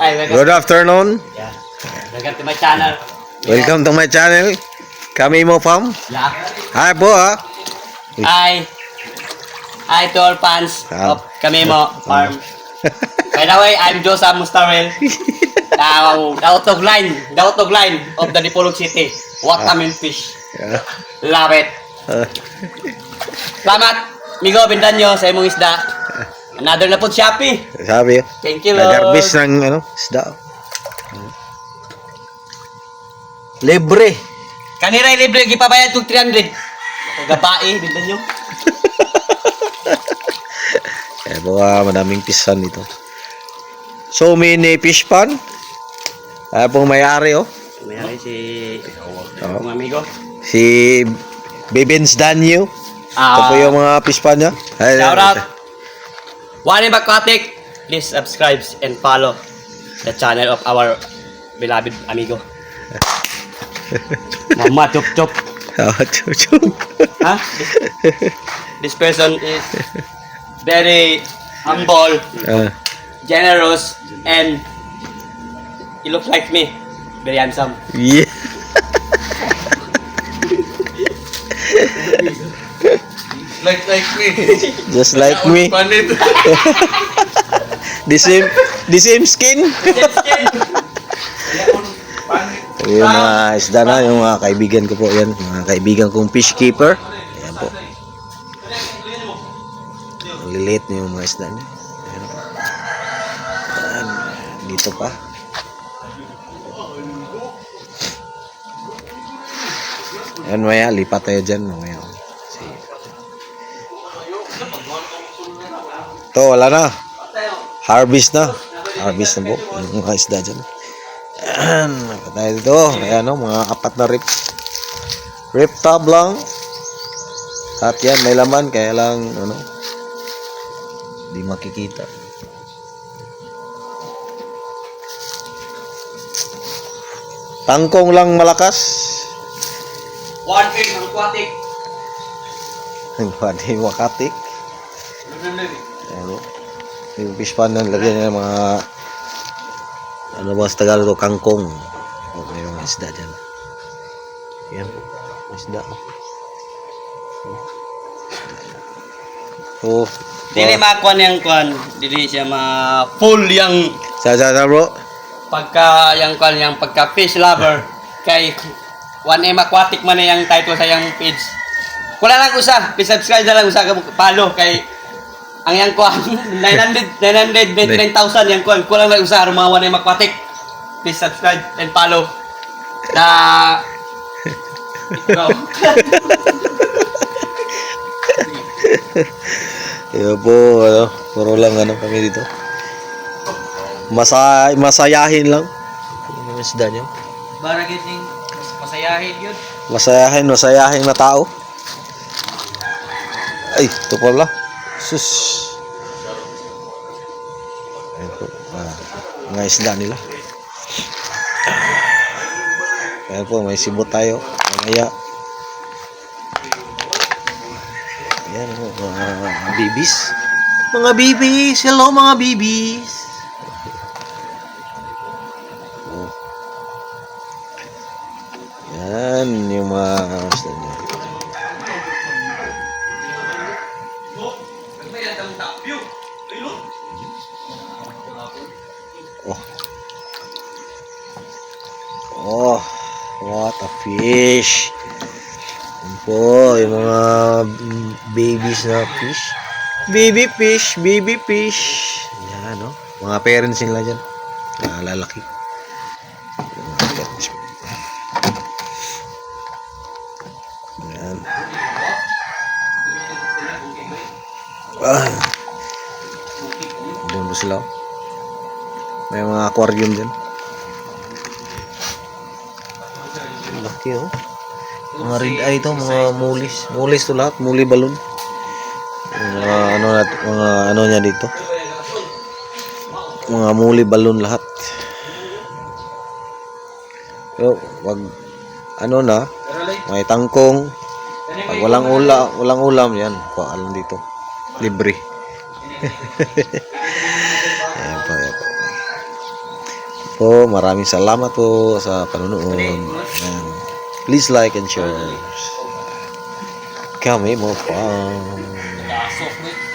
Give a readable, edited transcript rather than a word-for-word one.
Good afternoon. Yeah. Welcome to my channel. Welcome to my channel. Kami mo fam. Yeah. Hi po ha. Hi. Hi to all fans of Kamimo Farm. By the way, I'm Josa Mustarel. The utog line of the Dipolog City. What a fish. Love it. Salamat. Migo, bindan nyo sa imong isda. Another na po Shopee. Sabi yun. Thank you, Lord. Nagarbis ng isda. Libre. Kanira libre gipabayad kog 300. Gabae, bindan nyo. Eh madaming pisan dito. So many fish pan. Pong may-ari oh. May si mga amigo. Si Bibins Danyo. Ito po yung mga fish pan niya. Shout out. One Aquatic, please subscribe and follow the channel of our beloved amigo. Mama chop chop. Huh? This person is very humble, generous, and he looks like me. Very handsome. Yeah. Like me. Just like me. The same skin. Yung mga isda na, yung mga kaibigan ko po yan. Mga kaibigan kong fish keeper. Ayan po. Ang liliit na yung mga isda niya. Ayan po. Ayan. Dito pa. Ayan maya, lipat tayo dyan. Mamaya. Ito, wala na. Harvest na. Harvest na po. Yung mga isda dyan. Ayan. Tayo dito. Ayan o, mga 4 na rip. Rip top lang. At yan, may laman. Kaya lang, di makikita. Tangkong lang malakas. One fish aquatic. Hindi wakatik. Ayan o. Yung fish pan na lagyan niya ng mga ba sa Tagalog ito? Kangkong. May mga isda dyan. Ayan po. Isda. Oh. Dili makuan yang kuan, dili siya full yang Sa bro. pagka yang kuan yang pagka fish lover kay 1M Aquatic man yang title sa yang page. Wala lang usa, subscribe na lang usa ka follow kay ang yang kuan 999,000 yang kuan kulang lang usa aron mga 1M Aquatic. Please subscribe and follow. Yo po, puro lang kami dito. Masayahin lang. Yung isda niyo. Baragit ning masayahin yun. Masayahin na tao. Ay, ito pala. Sus. Ayan po. Mga isda nila. Ayan po, may sibot tayo. Mamaya. Ayan po, mga bibis. Mga bibis! Hello mga bibis! Oh. Yan yung mga isda niya. Oh, what a fish! Yan po, yung mga babies na fish. Baby fish. Yan, no? Mga parents nila dyan. Lalaki. Yan. Doon po sila. May mga aquarium dyan. Laki oh. Mga red eye to, mga mulis. Mulis to lahat, muli balon. Mga ano niya dito. Mga muli balon lahat. So, wag may tangkong. Pag walang ulam yan, paalam dito. Libre. Ayan po. po. Maraming salamat po sa panonood. Ayan. Please like and share. Kami mo pa. Dasok, boy.